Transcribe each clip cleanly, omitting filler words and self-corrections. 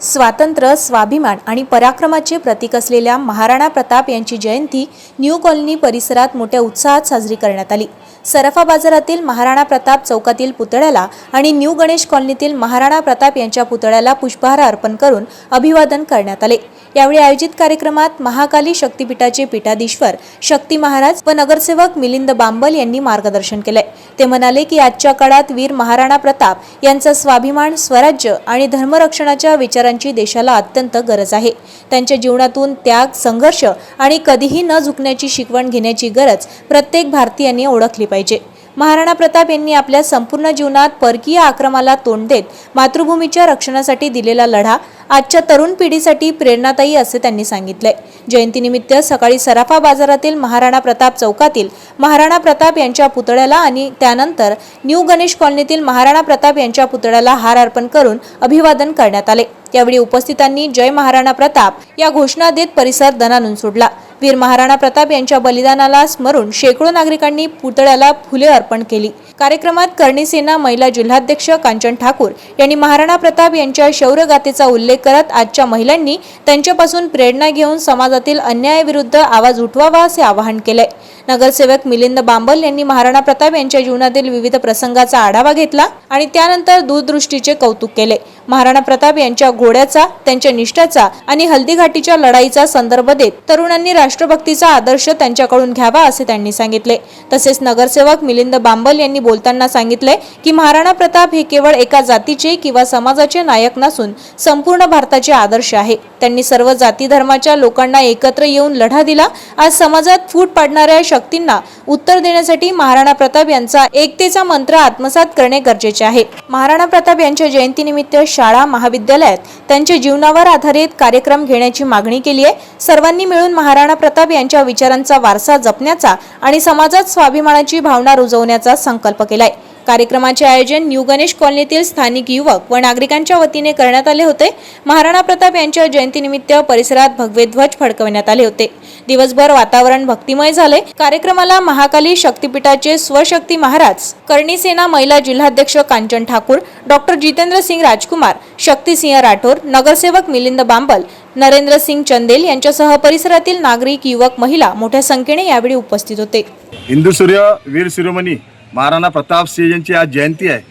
स्वातंत्र्य, स्वाभिमान आणि पराक्रमाचे प्रतीक असलेल्या महाराणा प्रताप यांची जयंती न्यू कॉलनी परिसरात मोठ्या उत्साहात साजरी करण्यात आली। सराफा बाजारातील महाराणा प्रताप चौकातील पुतळ्याला आणि न्यू गणेश कॉलनीतील महाराणा प्रताप यांच्या पुतळ्याला पुष्पहार अर्पण करून अभिवादन करण्यात आले। यावेळी आयोजित कार्यक्रमात महाकाली शक्तीपीठाचे पीठाधीश्वर शक्ती महाराज व नगरसेवक मिलिंद बांबल यांनी मार्गदर्शन केले। ते म्हणाले की आजच्या काळात वीर महाराणा प्रताप यांचा स्वाभिमान, स्वराज्य आणि धर्मरक्षणाच्या विचारांची देशाला अत्यंत गरज आहे। त्यांच्या जीवनातून त्याग, संघर्ष आणि कधीही न झुकण्याची शिकवण घेण्याची गरज प्रत्येक भारतीयाने ओळखली पाहिजे। महाराणा प्रताप यांनी आपल्या संपूर्ण जीवनात परकीय आक्रमणाला तोंड देत मातृभूमीच्या रक्षणासाठी दिलेला लढा आजच्या तरुण पिढीसाठी प्रेरणादायी असे त्यांनी सांगितले। जयंतीनिमित्त सकाळी सराफा बाजारातील महाराणा प्रताप चौकातील महाराणा प्रताप यांच्या पुतळ्याला आणि त्यानंतर न्यू गणेश कॉलनीतील महाराणा प्रताप यांच्या पुतळ्याला हार अर्पण करून अभिवादन करण्यात आले। यावेळी उपस्थितांनी जय महाराणा प्रताप या घोषणा देत परिसर दणाणून सोडला। वीर महाराणा प्रताप यांच्या बलिदानाला स्मरून शेकडो नागरिकांनी पुतळ्याला फुले अर्पण केली। कार्यक्रमात करणी सेना महिला जिल्हाध्यक्ष कांचन ठाकूर यांनी महाराणा प्रताप यांच्या शौर्यगाथेचा उल्लेख करत आजच्या महिलांनी त्यांच्यापासून प्रेरणा घेऊन समाजातील अन्यायाविरुद्ध आवाज उठवावा असे आवाहन केले। नगरसेवक मिलिंद बांबल यांनी महाराणा प्रताप यांच्या जीवनातील विविध प्रसंगाचा आढावा घेतला आणि त्यानंतर दूरदृष्टीचे कौतुक केले। महाराणा प्रताप यांच्या घोड्याचा, त्यांच्या निष्ठेचा आणि हल्दीघाटीच्या लढाईचा संदर्भ देत तरुणांनी राष्ट्रभक्तीचा आदर्श त्यांच्याकडून घ्यावा असे त्यांनी सांगितले। तसेच नगरसेवक मिलिंद बांबल यांनी बोलताना सांगितले की महाराणा प्रताप हे केवळ एका जातीचे किंवा समाजाचे नायक नसून संपूर्ण भारताचे आदर्श आहे। त्यांनी सर्व जाती धर्माच्या लोकांना एकत्र येऊन लढा दिला। आज समाजात फूट पाडणाऱ्या शक्तींना उत्तर देण्यासाठी महाराणा प्रताप यांचा एकतेचा मंत्र आत्मसात करणे गरजेचे आहे। महाराणा प्रताप यांच्या जयंतीनिमित्त शाळा, महाविद्यालयात त्यांच्या जीवनावर आधारित कार्यक्रम घेण्याची मागणी केली आहे। सर्वांनी मिळून महाराणा प्रताप यांच्या विचारांचा वारसा जपण्याचा आणि समाजात स्वाभिमानाची भावना रुजवण्याचा संकल्प केलाय। कार्यक्रमाचे आयोजन न्यू गणेश कॉलनीतील स्थानिक युवक व नागरिकांच्या वतीने करण्यात आले होते। महाराणा प्रताप यांच्या जयंतीनिमित्त परिसरात भगवे ध्वज फडकवण्यात आले होते। दिवसभर वातावरण भक्तिमय झाले। कार्यक्रमाला महाकाली शक्तीपीठाचे स्वशक्ती महाराज, करणी सेना महिला जिल्हाध्यक्ष कांचन ठाकूर, डॉक्टर जितेंद्र सिंह राजकुमार, शक्ती सिंह राठोर, नगरसेवक मिलिंद बांबल, नरेंद्र सिंह चंदेल यांच्यासह परिसरातील नागरिक, युवक, महिला मोठ्या संख्येने यावेळी उपस्थित होते। हिंदू सूर्य वीर शिरोमणी महाराणा प्रताप सिंह यांची आज जयंती आहे,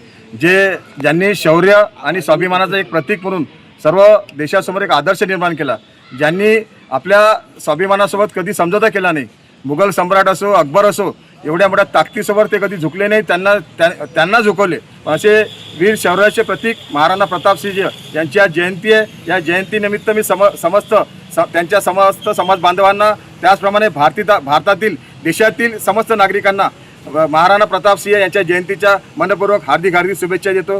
ज्यांनी शौर्य आणि स्वाभिमानाचं एक प्रतीक म्हणून सर्व देशासमोर एक आदर्श निर्माण केला। ज्यांनी आपल्या स्वाभिमानासोबत कधी समझोता केला नाही। मुघल सम्राट असो, अकबर असो, एवढ्या मोठ्या ताकदीसमोर ते कधी झुकले नाही, त्यांना झुकवले। असे वीर शौर्याचे प्रतीक महाराणा प्रताप सिंह यांची आज जयंती आहे। या जयंतीनिमित्त मी त्यांच्या समस्त समाज बांधवांना, त्याचप्रमाणे भारतातील देशातील समस्त नागरिकांना महाराणा प्रताप सिंह यांच्या जयंतीच्या मनपूर्वक हार्दिक शुभेच्छा देतो।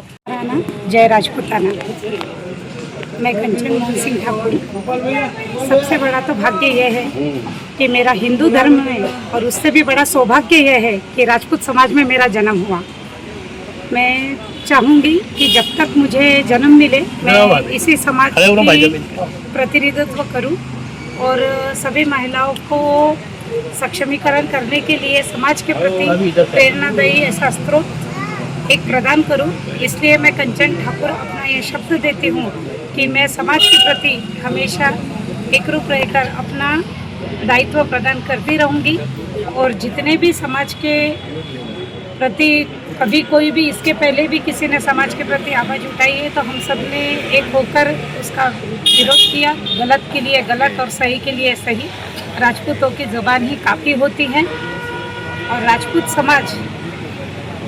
जय राजपूताना। मैं कंचन मोहन सिंह ठाकुर। सबसे बड़ा तो भाग्य यह है कि मेरा हिंदू धर्म में, और उससे भी बड़ा सौभाग्य यह है कि राजपूत समाज में मेरा जन्म हुआ। मैं चाहूँगी कि जब तक मुझे जन्म मिले मैं इसी समाज की प्रतिनिधित्व करूँ और सभी महिलाओं को सक्षमीकरण करने के लिए समाज के प्रति प्रेरणादायी ऐसा स्रोत एक प्रदान करूं। इसलिए मैं कंचन ठाकुर अपना ये शब्द देती हूँ कि मैं समाज के प्रति हमेशा एकरूप रहकर अपना दायित्व प्रदान करती रहूँगी और जितने भी समाज के प्रति कभी कोई भी, इसके पहले भी किसी ने समाज के प्रति आवाज़ उठाई है तो हम सब ने एक होकर उसका विरोध किया। गलत के लिए गलत और सही के लिए सही। राजपूतों की ज़बान ही काफ़ी होती है और राजपूत समाज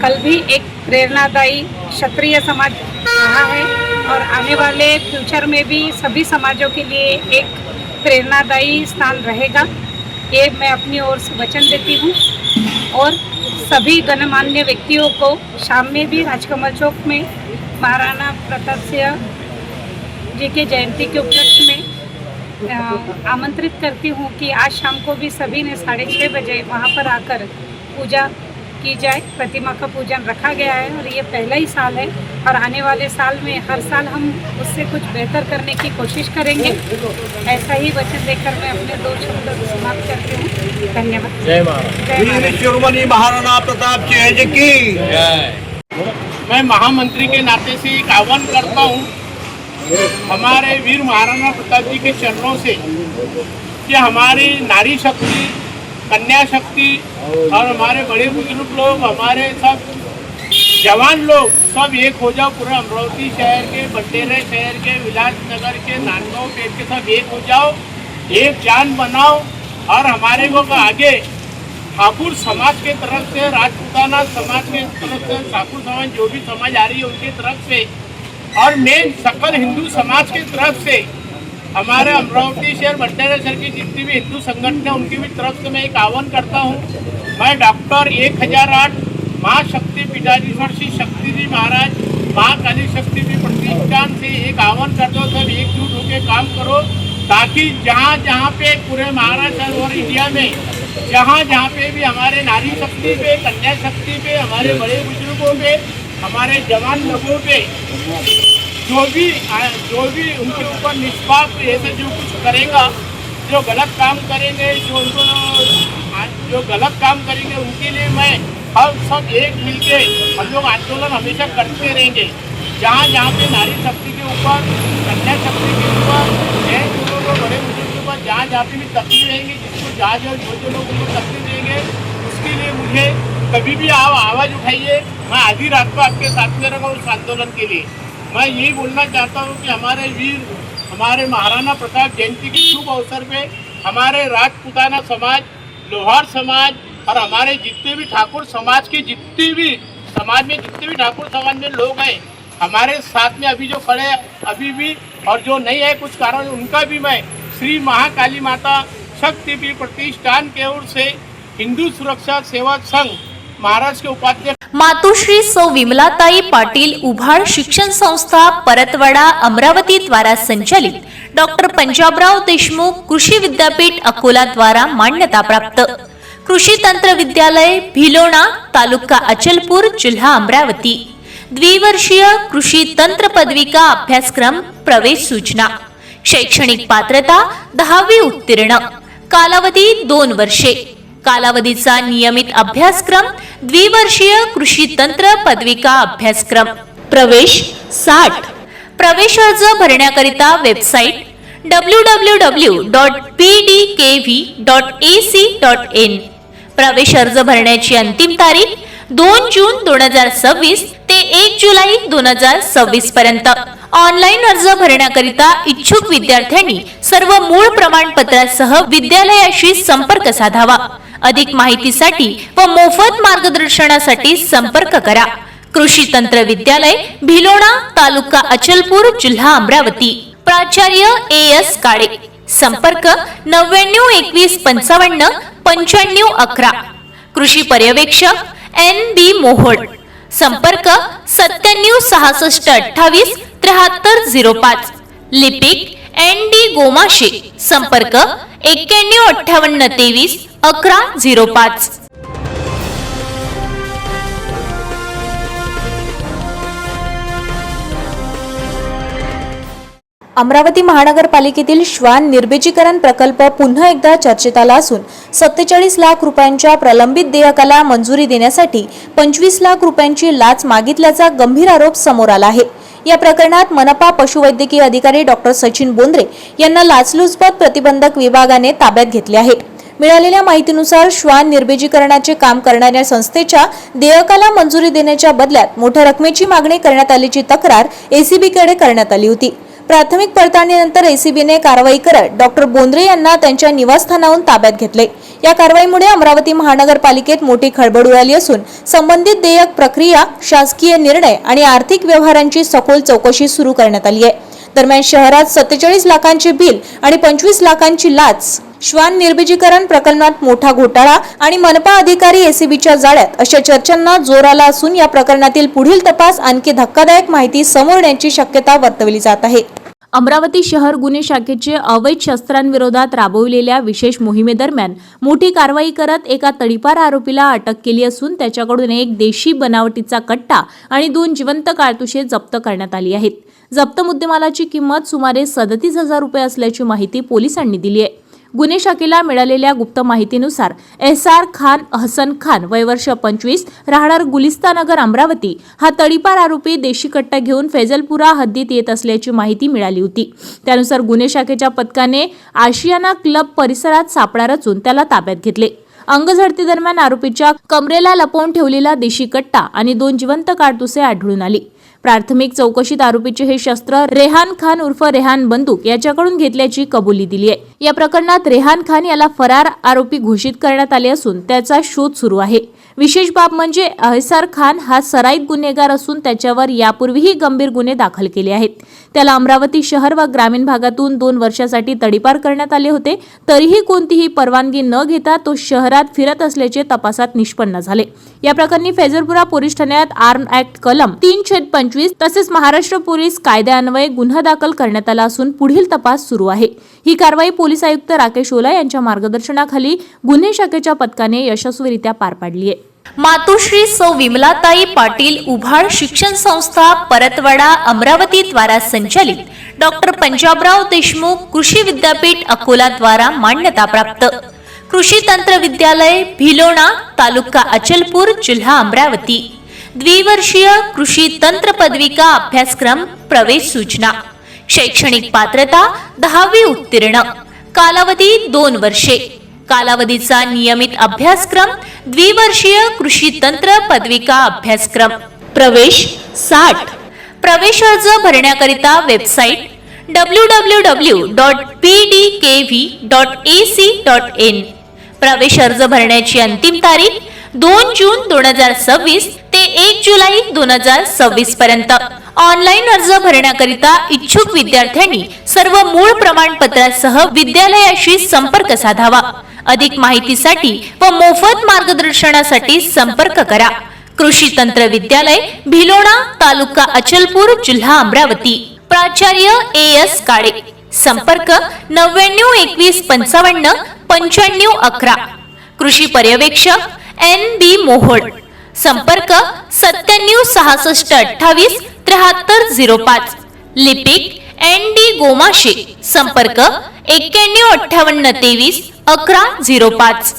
कल भी एक प्रेरणादायी क्षत्रिय समाज रहा है और आने वाले फ्यूचर में भी सभी समाजों के लिए एक प्रेरणादायी स्थान रहेगा। ये मैं अपनी ओर से वचन देती हूँ और सभी गणमान्य व्यक्तियों को शाम में भी राजकमल चौक में महाराणा प्रताप सिंह जी के जयंती के उपलक्ष्य में आमंत्रित करती हूँ कि आज शाम को भी सभी ने 6:30 बजे वहाँ पर आकर पूजा की जाए। प्रतिमा का पूजन रखा गया है और ये पहला ही साल है और आने वाले साल में हर साल हम उससे कुछ बेहतर करने की कोशिश करेंगे। ऐसा ही वचन देकर मैं अपने 2 शब्द समाप्त करती हूँ। धन्यवाद। जय महाराणा। महाराणा प्रताप जय की। मैं महामंत्री के नाते से एक आह्वान करता हूँ हमारे वीर महाराणा प्रताप जी के चरणों से कि हमारी नारी शक्ति, कन्या शक्ति और हमारे बड़े बुजुर्ग लोग, हमारे सब जवान लोग सब एक हो जाओ। पूरा अमरावती शहर के, बटेरा शहर के, विलासनगर के, नांदगांव पेट के सब एक हो जाओ, एक जान बनाओ और हमारे को आगे ठाकुर समाज के तरफ से, राजपूताना समाज के तरफ से, ठाकुर समाज जो भी समाज आ रही है उनके तरफ से और मेन सकल हिंदू समाज के तरफ से, हमारे अमरावती शहर, बटेरा शहर की जितनी भी हिंदू संगठन है उनकी भी तरफ से मैं एक आह्वान करता हूँ। मैं डॉक्टर 1008 माँ शक्ति पीठाधीश्वर श्री शक्ति जी महाराज माँ काली शक्ति भी प्रतिष्ठान से एक आह्वान करता हूँ, सब एकजुट होकर काम करो ताकि जहाँ जहाँ पे पूरे महाराष्ट्र और इंडिया में जहाँ पे भी हमारे नारी शक्ति पे, कन्या शक्ति पे, हमारे बड़े बुजुर्गों पे, हमारे जवान लोगों पे जो भी उनके ऊपर निष्पाप ऐसे जो कुछ करेगा, जो गलत काम करेंगे, जो गलत काम करेंगे उनके लिए मैं हम सब एक मिलके हम लोग आंदोलन हमेशा करते रहेंगे। जहाँ पे नारी शक्ति के ऊपर, कन्या शक्ति के ऊपर, बड़े बुजुर्ग के ऊपर जहाँ पे भी तकलीफ रहेंगी, जिसको जहाँ जो लोगों को तकलीफ देंगे उसके लिए मुझे कभी भी आवाज़ उठाइए। मैं आधी रात को आपके साथ में रहूँगा उस आंदोलन के लिए। मैं यही बोलना चाहता हूँ कि हमारे वीर, हमारे महाराणा प्रताप जयंती के शुभ अवसर पे हमारे राजपूताना समाज, लोहार समाज और हमारे जितने भी ठाकुर समाज के जितने भी ठाकुर समाज में लोग हैं हमारे साथ में अभी जो खड़े अभी भी और जो नहीं है कुछ कारण उनका भी मैं श्री महाकाली माता शक्तिपीठ प्रतिष्ठान की ओर से हिंदू सुरक्षा सेवा संघ महाराष्ट्र के उपाध्यक्ष मातोश्री सौ विमलाताई पाटील उभाळ शिक्षण संस्था परतवाडा अमरावती द्वारा संचालित डॉक्टर पंजाबराव देशमुख कृषि विद्यापीठ अकोला द्वारा मान्यता प्राप्त कृषि तंत्र विद्यालय भिलोणा तालुका अचलपूर जिल्हा अमरावती द्विवर्षीय कृषि तंत्र पदविका अभ्यासक्रम प्रवेश सूचना शैक्षणिक पात्रता 10वी उत्तीर्ण कालावधी 2 वर्षे कालावधीचा नियमित अभ्यासक्रम द्विवर्षीय कृषि तंत्र पदविका अभ्यासक्रम प्रवेश 60 प्रवेश अर्ज भरण्याकरिता वेबसाईट www.pdkv.ac.in प्रवेश अर्ज भरण्याची अंतिम तारीख 2 जून 2026 ते 1 जुलै 2026 पर्यंत ऑनलाईन अर्ज भरण्याकरिता इच्छुक विद्यार्थ्यांनी सर्व मूळ प्रमाणपत्रासह विद्यालयाशी संपर्क साधावा अधिक माहितीसाठी व मोफत मार्गदर्शनासाठी संपर्क करा कृषि तंत्र विद्यालय भिलोणा तालुका अचलपूर जिल्हा अमरावती प्राचार्य एस काळे संपर्क 99 21 55 95 11 कृषि पर्यवेक्षक एन बी मोहोड संपर्क 97 66 28 73 05 लिपिक एन डी गोमाशे संपर्क 91 58 23 11 05 अमरावती महानगरपालिकेतील श्वान निर्बीजीकरण प्रकल्प पुन्हा एकदा चर्चेत आला असून 47 लाख रुपयांच्या प्रलंबित देयकाला मंजुरी देण्यासाठी 25 लाख रुपयांची लाच मागितल्याचा गंभीर आरोप समोर आला आहे। या प्रकरणात मनपा पशुवैद्यकीय अधिकारी डॉक्टर सचिन बोंद्रे यांना लाचलुचपत प्रतिबंधक विभागाने ताब्यात घेतले आहे। मिळालेल्या माहितीनुसार श्वान निर्बीजीकरणाचे काम करणाऱ्या संस्थेच्या देयकाला मंजुरी देण्याच्या बदल्यात मोठ्या रकमेची मागणी करण्यात आल्याची तक्रार एसीबीकडे करण्यात आली होती। प्राथमिक पडताळणीनंतर एसीबीने कारवाई करत डॉक्टर बोंद्रे यांना त्यांच्या निवासस्थानावरून ताब्यात घेतले। या कारवाईमुळे अमरावती महानगरपालिकेत मोठी खळबळ उडाली असून संबंधित देयक प्रक्रिया, शासकीय निर्णय आणि आर्थिक व्यवहारांची सखोल चौकशी सुरू करण्यात आली आहे। दरम्यान शहरात 47 लाखांचे बिल आणि 25 लाखांची लाच, श्वान निर्बीजीकरण प्रकरणात मोठा घोटाळा आणि मनपा अधिकारी एसीबीच्या जाळ्यात अशा चर्चांना जोर आला असून या प्रकरणातील पुढील तपास आणखी धक्कादायक माहिती समोर येण्याची शक्यता वर्तवली जात आहे। अमरावती शहर गुन्हे शाखेचे अवैध शस्त्रांविरोधात राबविलेल्या विशेष मोहिमेदरम्यान मोठी कारवाई करत एका तडीपार आरोपीला अटक केली असून त्याच्याकडून एक देशी बनावटीचा कट्टा आणि 2 जिवंत काळतुसे जप्त करण्यात आली आहेत। जप्त मुद्देमालाची किंमत सुमारे 37,000 रुपये असल्याची माहिती पोलिसांनी दिली आहे। गुन्हे शाखेला मिळालेल्या गुप्त माहितीनुसार SR खान हसन खान वय वर्ष 25 राहणार गुलिस्तानगर अमरावती हा तडीपार आरोपी देशी कट्टा घेऊन फैजलपुरा हद्दीत येत असल्याची माहिती मिळाली होती। त्यानुसार गुन्हे शाखेच्या पथकाने आशियाना क्लब परिसरात सापळा रचून त्याला ताब्यात घेतले। अंगझडती दरम्यान आरोपीच्या कमरेला लपवून ठेवलेला देशी कट्टा आणि 2 जिवंत काडतुसे आढळून आली। प्राथमिक चौकशीत आरोपीचे हे शस्त्र रेहान खान उर्फ रेहान बंदूक याच्याकडून घेतल्याची कबुली दिली आहे। या प्रकरणात रेहान खान याला फरार आरोपी घोषित करण्यात आले असून त्याचा शोध सुरू आहे। विशेष बाब म्हणजे SR खान हा सराईत गुन्हेगार असून त्याच्यावर यापूर्वीही गंभीर गुन्हे दाखल केले आहेत। त्याला अमरावती शहर व ग्रामीण भागातून 2 वर्षासाठी तडीपार करण्यात आले होते, तरीही कोणतीही परवानगी न घेता तो शहरात फिरत असल्याचे तपासात निष्पन्न झाले। या प्रकरणी फैजलपुरा पोलीस ठाण्यात आर्म ऍक्ट कलम 3/25 तसेच महाराष्ट्र पोलीस कायद्यान्वये गुन्हा दाखल करण्यात आला असून पुढील तपास सुरू आहे। ही कारवाई पोलीस आयुक्त राकेश ओला यांच्या मार्गदर्शनाखाली गुन्हे शाखेच्या पथकाने यशस्वीरित्या पार पाडली आहे। मातोश्री सौ विमलाताई पाटील उभाळ शिक्षण संस्था परतवाडा अमरावती द्वारा संचालित डॉक्टर पंजाबराव देशमुख कृषी विद्यापीठ अकोला द्वारा मान्यता प्राप्त कृषी तंत्र विद्यालय भिलोणा तालुका अचलपूर जिल्हा अमरावती द्विवर्षीय कृषी तंत्र पदविका अभ्यासक्रम प्रवेश सूचना शैक्षणिक पात्रता 10वी उत्तीर्ण कालावधी 2 वर्षे कालावधीचा नियमित अभ्यासक्रम द्विवर्षीय कृषी तंत्र पदविका अभ्यासक्रम प्रवेश 60 प्रवेश अर्ज भरण्याकरिता वेबसाईट www.pdkv.ac.in प्रवेश अर्ज भरण्याची अंतिम तारीख 2 जून 2026 ते 1 जुलै 2026 पर्यंत। ऑनलाईन अर्ज भरण्याकरिता इच्छुक विद्यार्थ्यांनी सर्व मूळ प्रमाणपत्रासह विद्यालयाशी संपर्क साधावा। अधिक माहितीसाठी व मोफत मार्गदर्शनासाठी संपर्क करा। कृषी तंत्र विद्यालय भिलोणा तालुका अचलपूर जिल्हा अमरावती प्राचार्य AS काळे संपर्क 992155 9511 कृषी पर्यवेक्षक NB मोहोळ संपर्क 976628 7305 लिपिक ND गोमाशे संपर्क 915823 1105।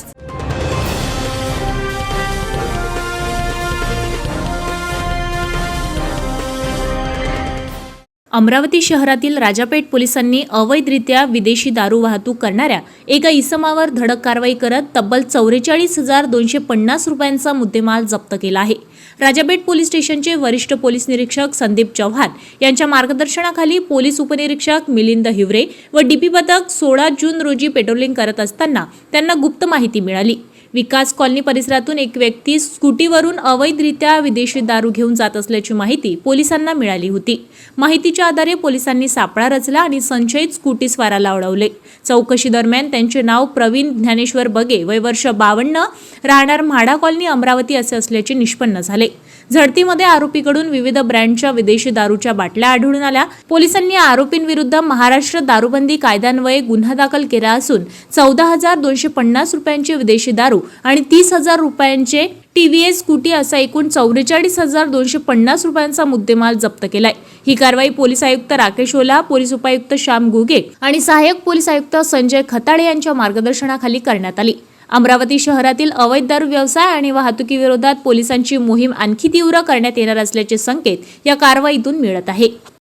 अमरावती शहरातील राजापेठ पोलिसांनी अवैधरित्या विदेशी दारू वाहतूक करणाऱ्या एका इसमावर धडक कारवाई करत तब्बल 44,250 रुपयांचा मुद्देमाल जप्त केला आहे। राजापेठ पोलीस स्टेशनचे वरिष्ठ पोलीस निरीक्षक संदीप चव्हाण यांच्या मार्गदर्शनाखाली पोलीस उपनिरीक्षक मिलिंद हिवरे व DP पथक 16 जून रोजी पेट्रोलिंग करत असताना त्यांना गुप्त माहिती मिळाली। विकास कॉलनी परिसरातून एक व्यक्ती स्कूटीवरून अवैधरित्या विदेशी दारू घेऊन जात असल्याची माहिती पोलिसांना मिळाली होती। माहितीच्या आधारे पोलिसांनी सापळा रचला आणि संशयित स्कूटीस्वाराला अडवले। चौकशी दरम्यान त्यांचे नाव प्रवीण ज्ञानेश्वर बगे वय वर्ष 52 राहणार म्हाडा कॉलनी अमरावती असे असल्याचे निष्पन्न झाले। झडतीमध्ये आरोपीकडून विविध ब्रँडच्या विदेशी दारूच्या बाटल्या आढळून आल्या। पोलिसांनी आरोपींविरुद्ध महाराष्ट्र दारूबंदी कायद्यान्वये गुन्हा दाखल केला असून 14,250 रुपयांचे विदेशी दारू आणि 30,000 रुपयांचे TVS स्कूटी असा एकूण 44,250 रुपयांचा मुद्देमाल जप्त केलाय। ही कारवाई पोलीस आयुक्त राकेश ओला, पोलीस उपायुक्त श्याम घुगे आणि सहाय्यक पोलीस आयुक्त संजय खताळे यांच्या मार्गदर्शनाखाली करण्यात आली। अमरावती शहरातील अवैध दारू व्यवसाय आणि वाहतुकीविरोधात पोलिसांची मोहीम आणखी तीव्र करण्यात येणार असल्याचे संकेत या कारवाईतून मिळत आहे।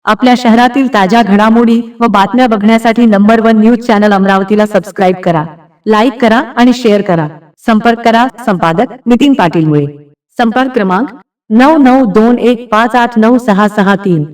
आपल्या शहरातील ताज्या घडामोडी व बातम्या बघण्यासाठी नंबर 1 न्यूज चॅनल अमरावतीला सबस्क्राईब करा, लाईक करा आणि शेअर करा। संपर्क करा संपादक नितीन पाटील मुळे। संपर्क क्रमांक 9921589663।